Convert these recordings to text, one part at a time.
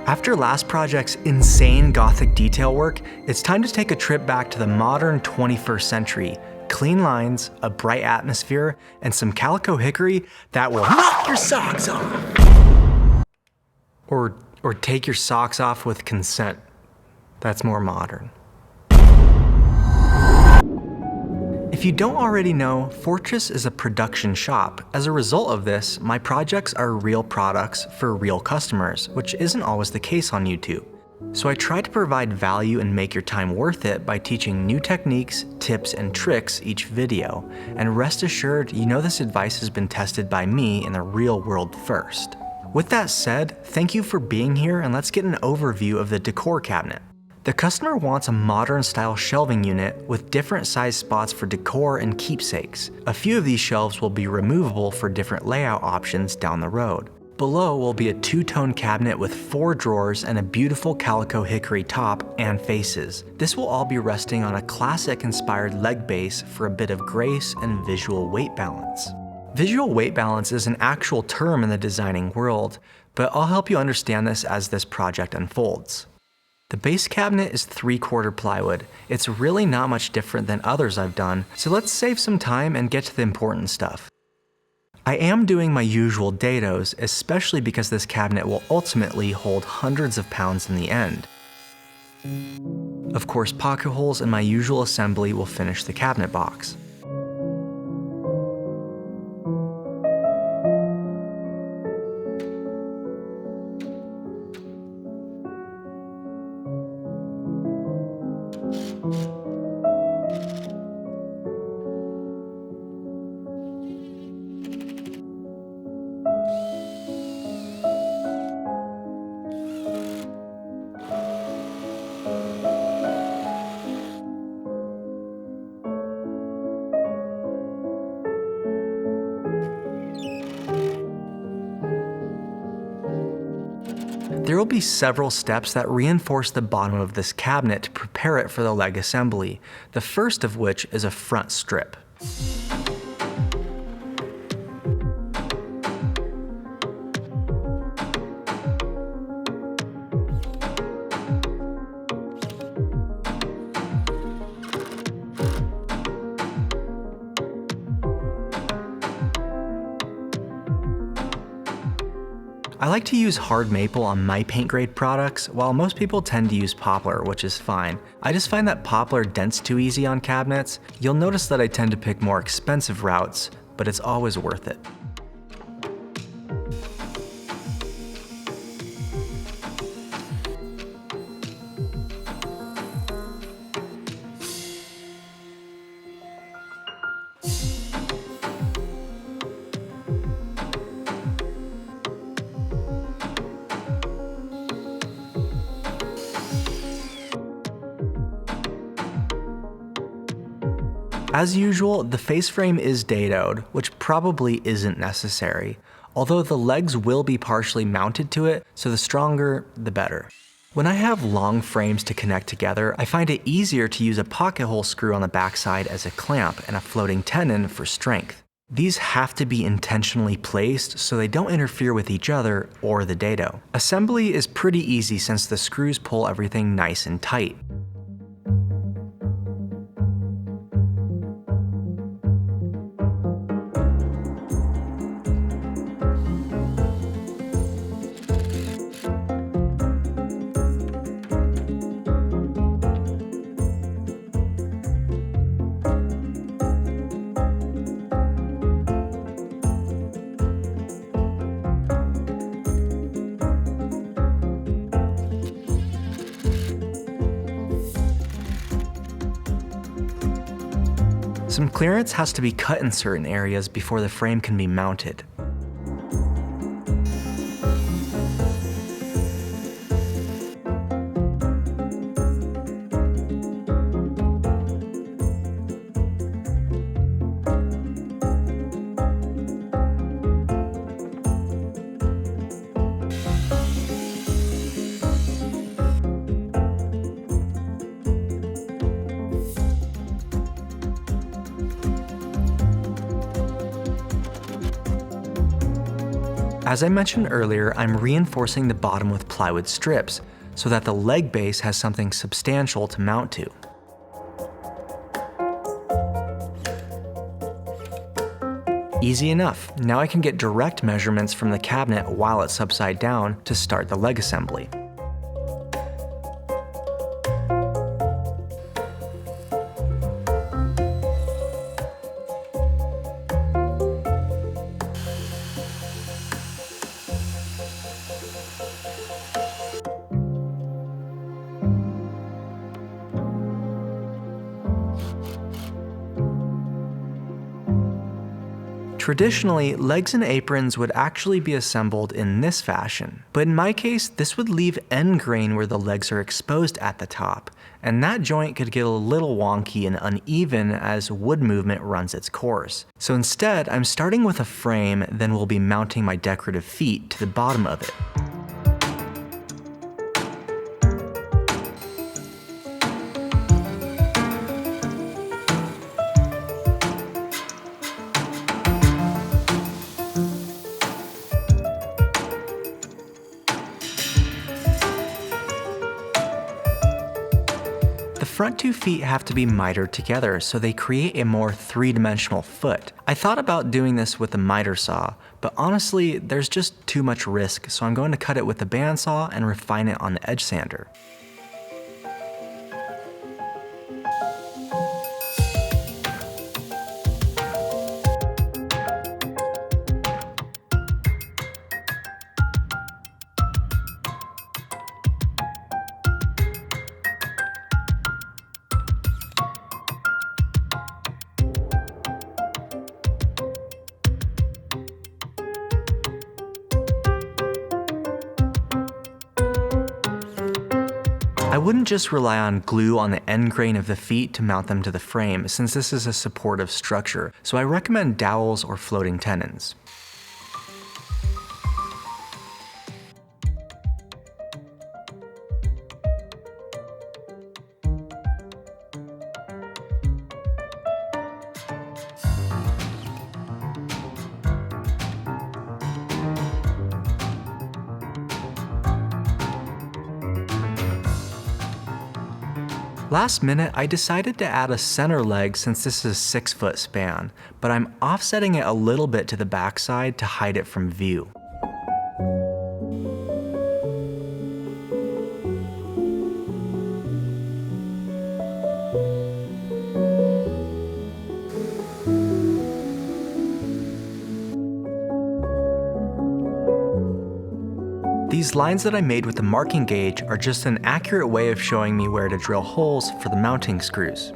After last project's insane Gothic detail work, it's time to take a trip back to the modern 21st century. Clean lines, a bright atmosphere, and some calico hickory that will knock your socks off. Or take your socks off with consent. That's more modern. If you don't already know, Fortress is a production shop. As a result of this, my projects are real products for real customers, which isn't always the case on YouTube. So I try to provide value and make your time worth it by teaching new techniques, tips, and tricks each video. And rest assured, you know this advice has been tested by me in the real world first. With that said, thank you for being here, and let's get an overview of the decor cabinet. The customer wants a modern style shelving unit with different size spots for decor and keepsakes. A few of these shelves will be removable for different layout options down the road. Below will be a two-tone cabinet with 4 drawers and a beautiful calico hickory top and faces. This will all be resting on a classic inspired leg base for a bit of grace and visual weight balance. Visual weight balance is an actual term in the designing world, but I'll help you understand this as this project unfolds. The base cabinet is 3/4 plywood. It's really not much different than others I've done, so let's save some time and get to the important stuff. I am doing my usual dados, especially because this cabinet will ultimately hold hundreds of pounds in the end. Of course, pocket holes and my usual assembly will finish the cabinet box. There will be several steps that reinforce the bottom of this cabinet to prepare it for the leg assembly, the first of which is a front strip. I like to use hard maple on my paint grade products, while most people tend to use poplar, which is fine. I just find that poplar dents too easy on cabinets. You'll notice that I tend to pick more expensive routes, but it's always worth it. As usual, the face frame is dadoed, which probably isn't necessary, although the legs will be partially mounted to it, so the stronger, the better. When I have long frames to connect together, I find it easier to use a pocket hole screw on the backside as a clamp and a floating tenon for strength. These have to be intentionally placed so they don't interfere with each other or the dado. Assembly is pretty easy since the screws pull everything nice and tight. Some clearance has to be cut in certain areas before the frame can be mounted. As I mentioned earlier, I'm reinforcing the bottom with plywood strips so that the leg base has something substantial to mount to. Easy enough. Now I can get direct measurements from the cabinet while it's upside down to start the leg assembly. Traditionally, legs and aprons would actually be assembled in this fashion, but in my case, this would leave end grain where the legs are exposed at the top, and that joint could get a little wonky and uneven as wood movement runs its course. So instead, I'm starting with a frame, then we'll be mounting my decorative feet to the bottom of it. The front two feet have to be mitered together so they create a more three-dimensional foot. I thought about doing this with a miter saw, but honestly, there's just too much risk, so I'm going to cut it with a bandsaw and refine it on the edge sander. I wouldn't just rely on glue on the end grain of the feet to mount them to the frame, since this is a supportive structure, so I recommend dowels or floating tenons. Last minute, I decided to add a center leg since this is a 6-foot span, but I'm offsetting it a little bit to the backside to hide it from view. These lines that I made with the marking gauge are just an accurate way of showing me where to drill holes for the mounting screws.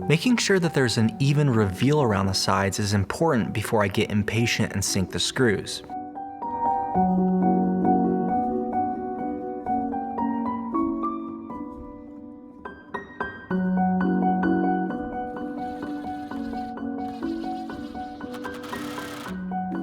Making sure that there's an even reveal around the sides is important before I get impatient and sink the screws.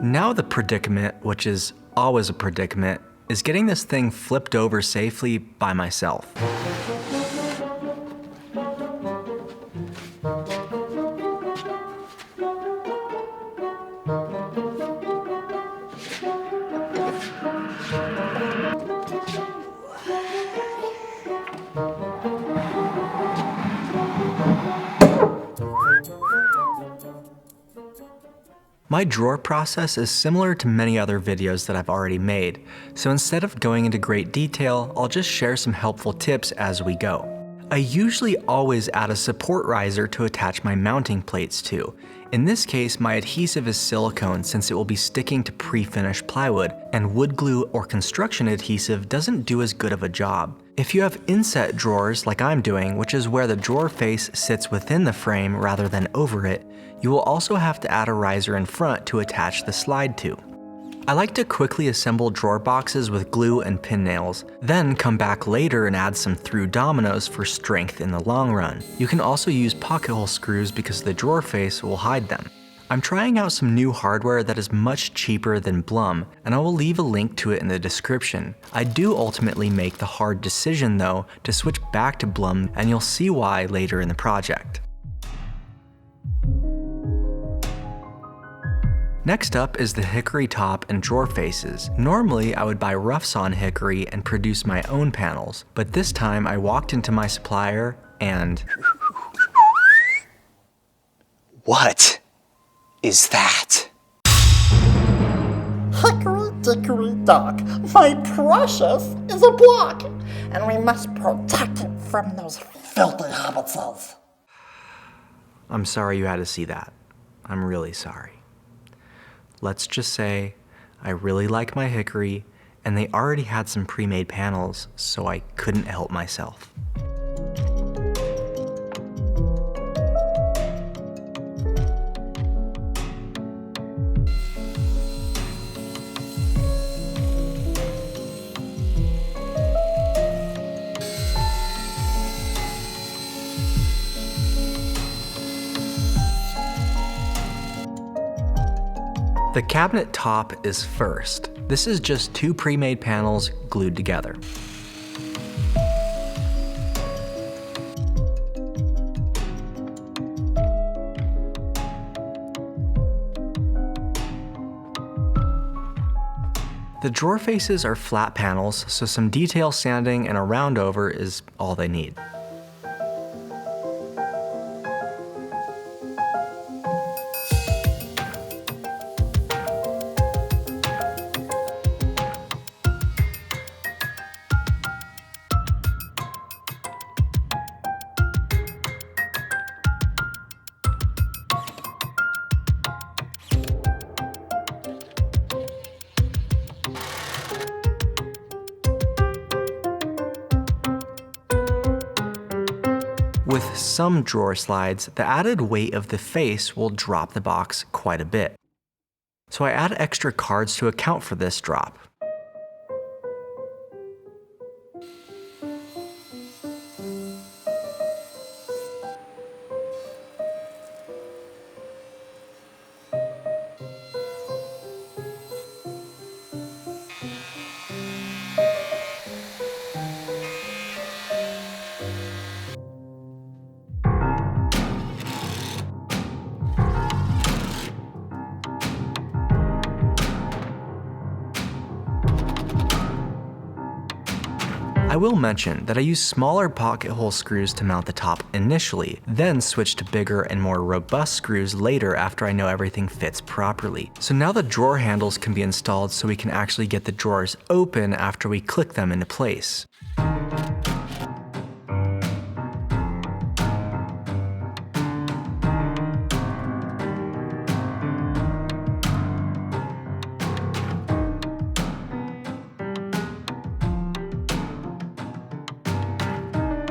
Now the predicament, which is always a predicament, is getting this thing flipped over safely by myself. My drawer process is similar to many other videos that I've already made, so instead of going into great detail, I'll just share some helpful tips as we go. I usually always add a support riser to attach my mounting plates to. In this case, my adhesive is silicone since it will be sticking to pre-finished plywood, and wood glue or construction adhesive doesn't do as good of a job. If you have inset drawers like I'm doing, which is where the drawer face sits within the frame rather than over it, you will also have to add a riser in front to attach the slide to. I like to quickly assemble drawer boxes with glue and pin nails, then come back later and add some through dominoes for strength in the long run. You can also use pocket hole screws because the drawer face will hide them. I'm trying out some new hardware that is much cheaper than Blum, and I will leave a link to it in the description. I do ultimately make the hard decision though to switch back to Blum, and you'll see why later in the project. Next up is the Hickory top and drawer faces. Normally I would buy rough-sawn Hickory and produce my own panels, but this time I walked into my supplier and... What is that? Hickory dickory dock, my precious is a block, and we must protect it from those filthy hobbitses. I'm sorry you had to see that. I'm really sorry. Let's just say I really like my Hickory, and they already had some pre-made panels, so I couldn't help myself. The cabinet top is first. This is just 2 pre-made panels glued together. The drawer faces are flat panels, so some detail sanding and a round over is all they need. With some drawer slides, the added weight of the face will drop the box quite a bit. So I add extra cards to account for this drop. I will mention that I use smaller pocket hole screws to mount the top initially, then switch to bigger and more robust screws later after I know everything fits properly. So now the drawer handles can be installed so we can actually get the drawers open after we click them into place.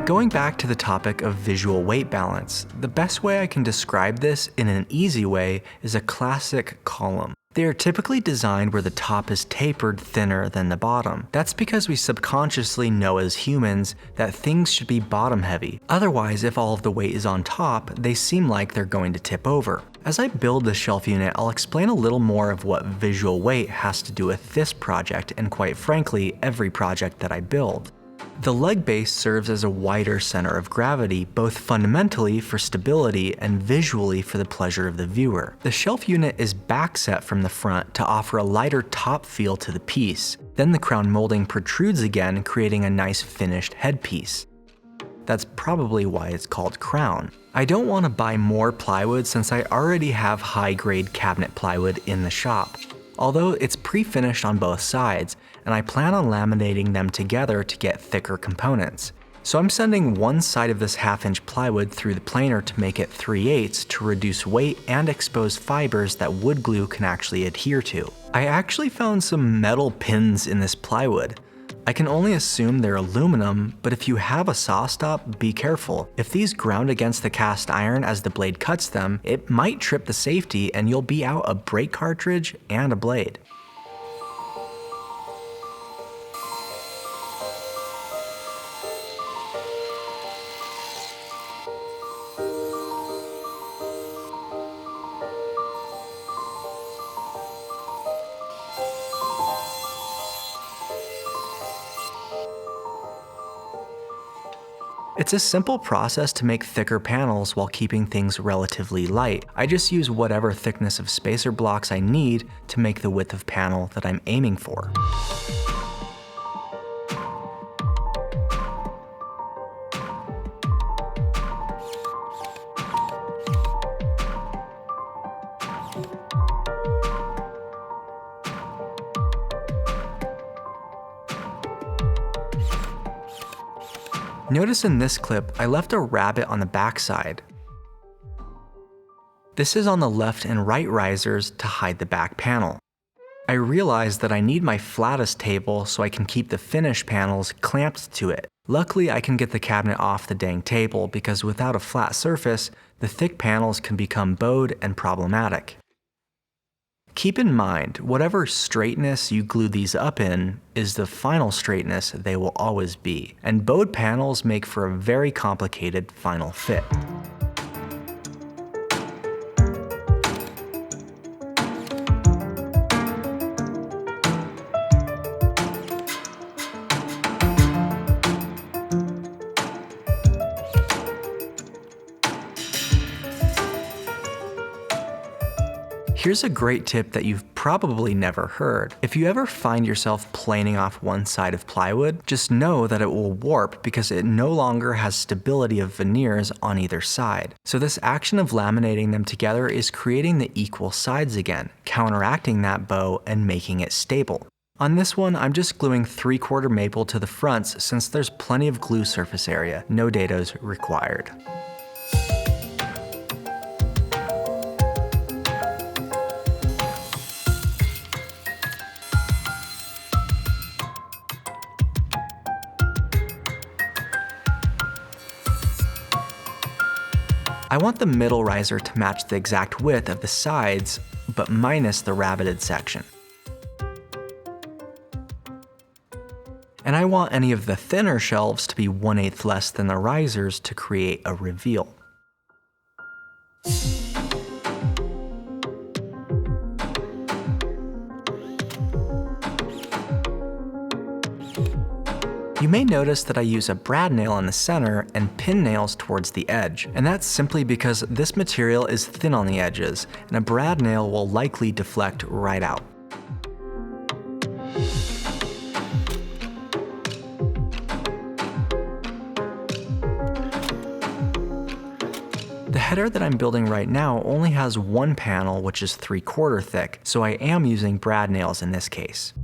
Going back to the topic of visual weight balance, the best way I can describe this in an easy way is a classic column. They are typically designed where the top is tapered thinner than the bottom. That's because we subconsciously know as humans that things should be bottom heavy. Otherwise, if all of the weight is on top, they seem like they're going to tip over. As I build the shelf unit, I'll explain a little more of what visual weight has to do with this project and, quite frankly, every project that I build. The leg base serves as a wider center of gravity, both fundamentally for stability and visually for the pleasure of the viewer. The shelf unit is backset from the front to offer a lighter top feel to the piece. Then the crown molding protrudes again, creating a nice finished headpiece. That's probably why it's called crown. I don't want to buy more plywood since I already have high-grade cabinet plywood in the shop. Although it's pre-finished on both sides, and I plan on laminating them together to get thicker components. So I'm sending one side of this 1/2-inch plywood through the planer to make it 3/8 to reduce weight and expose fibers that wood glue can actually adhere to. I actually found some metal pins in this plywood. I can only assume they're aluminum, but if you have a saw stop, be careful. If these ground against the cast iron as the blade cuts them, it might trip the safety and you'll be out a brake cartridge and a blade. It's a simple process to make thicker panels while keeping things relatively light. I just use whatever thickness of spacer blocks I need to make the width of panel that I'm aiming for. Notice in this clip, I left a rabbet on the backside. This is on the left and right risers to hide the back panel. I realized that I need my flattest table so I can keep the finished panels clamped to it. Luckily, I can get the cabinet off the dang table because without a flat surface, the thick panels can become bowed and problematic. Keep in mind, whatever straightness you glue these up in is the final straightness they will always be, and bowed panels make for a very complicated final fit. Here's a great tip that you've probably never heard. If you ever find yourself planing off one side of plywood, just know that it will warp because it no longer has stability of veneers on either side. So this action of laminating them together is creating the equal sides again, counteracting that bow and making it stable. On this one, I'm just gluing 3/4 maple to the fronts since there's plenty of glue surface area, no dados required. I want the middle riser to match the exact width of the sides, but minus the rabbeted section. And I want any of the thinner shelves to be 1/8 less than the risers to create a reveal. You may notice that I use a brad nail in the center and pin nails towards the edge, and that's simply because this material is thin on the edges, and a brad nail will likely deflect right out. The header that I'm building right now only has one panel, which is 3/4 thick, so I am using brad nails in this case.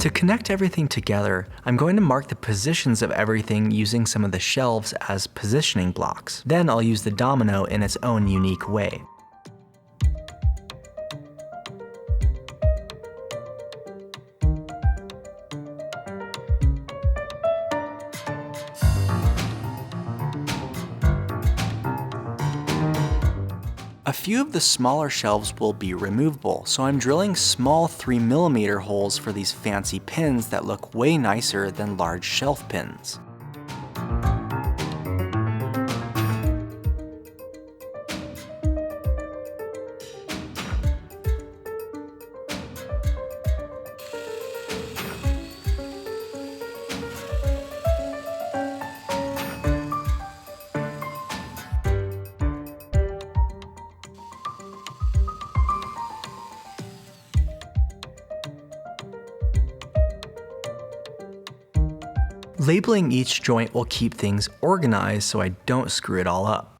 To connect everything together, I'm going to mark the positions of everything using some of the shelves as positioning blocks. Then I'll use the domino in its own unique way. A few of the smaller shelves will be removable, so I'm drilling small 3mm holes for these fancy pins that look way nicer than large shelf pins. Labeling each joint will keep things organized so I don't screw it all up.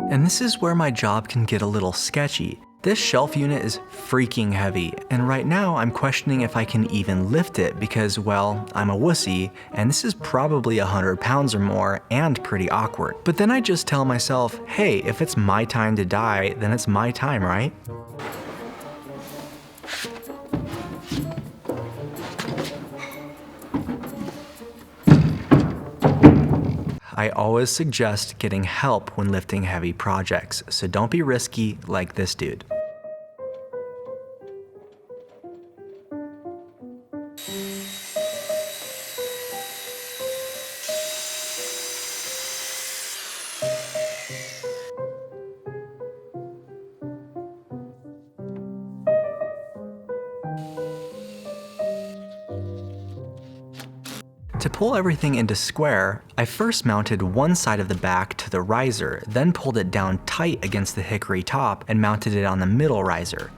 And this is where my job can get a little sketchy. This shelf unit is freaking heavy, and right now I'm questioning if I can even lift it because, well, I'm a wussy, and this is probably 100 pounds or more and pretty awkward. But then I just tell myself, hey, if it's my time to die, then it's my time, right? I always suggest getting help when lifting heavy projects, so don't be risky like this dude. To pull everything into square, I first mounted one side of the back to the riser, then pulled it down tight against the hickory top and mounted it on the middle riser.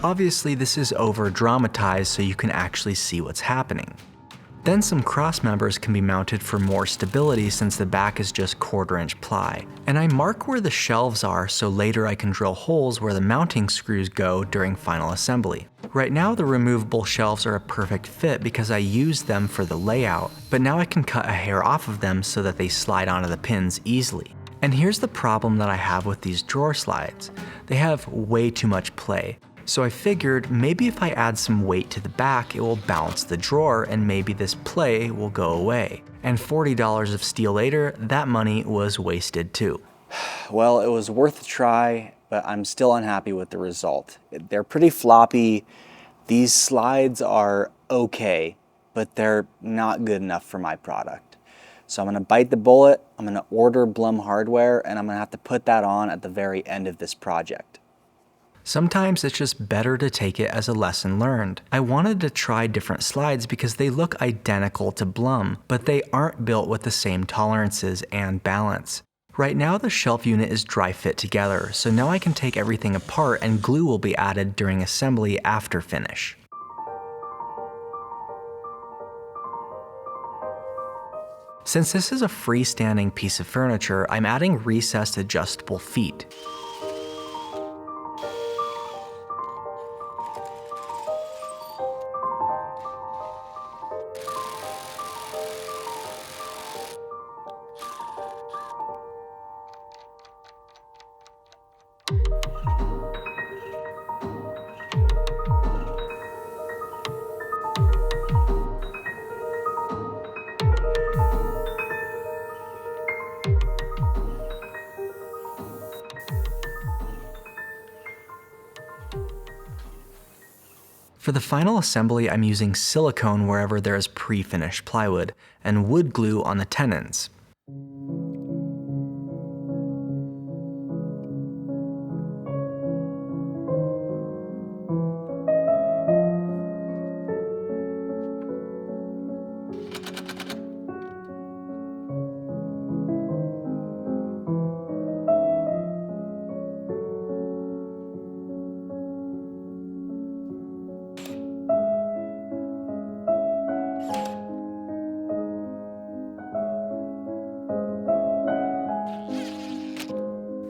Obviously this is over dramatized so you can actually see what's happening. Then some cross members can be mounted for more stability since the back is just 1/4" ply. And I mark where the shelves are so later I can drill holes where the mounting screws go during final assembly. Right now the removable shelves are a perfect fit because I used them for the layout, but now I can cut a hair off of them so that they slide onto the pins easily. And here's the problem that I have with these drawer slides. They have way too much play. So I figured maybe if I add some weight to the back, it will balance the drawer and maybe this play will go away. And $40 of steel later, that money was wasted too. Well, it was worth a try, but I'm still unhappy with the result. They're pretty floppy. These slides are okay, but they're not good enough for my product. So I'm gonna bite the bullet, I'm gonna order Blum hardware, and I'm gonna have to put that on at the very end of this project. Sometimes it's just better to take it as a lesson learned. I wanted to try different slides because they look identical to Blum, but they aren't built with the same tolerances and balance. Right now the shelf unit is dry fit together, so now I can take everything apart and glue will be added during assembly after finish. Since this is a freestanding piece of furniture, I'm adding recessed adjustable feet. For the final assembly, I'm using silicone wherever there is pre-finished plywood, and wood glue on the tenons.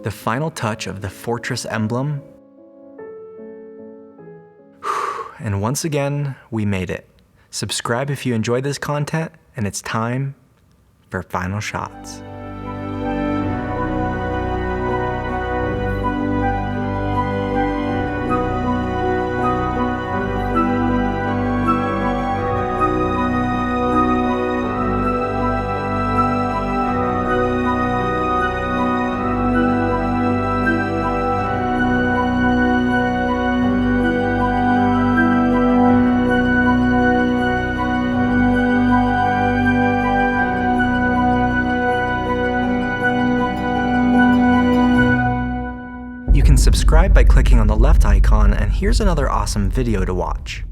The final touch of the fortress emblem. And once again, we made it. Subscribe if you enjoyed this content, and it's time for final shots. Subscribe by clicking on the left icon, and here's another awesome video to watch.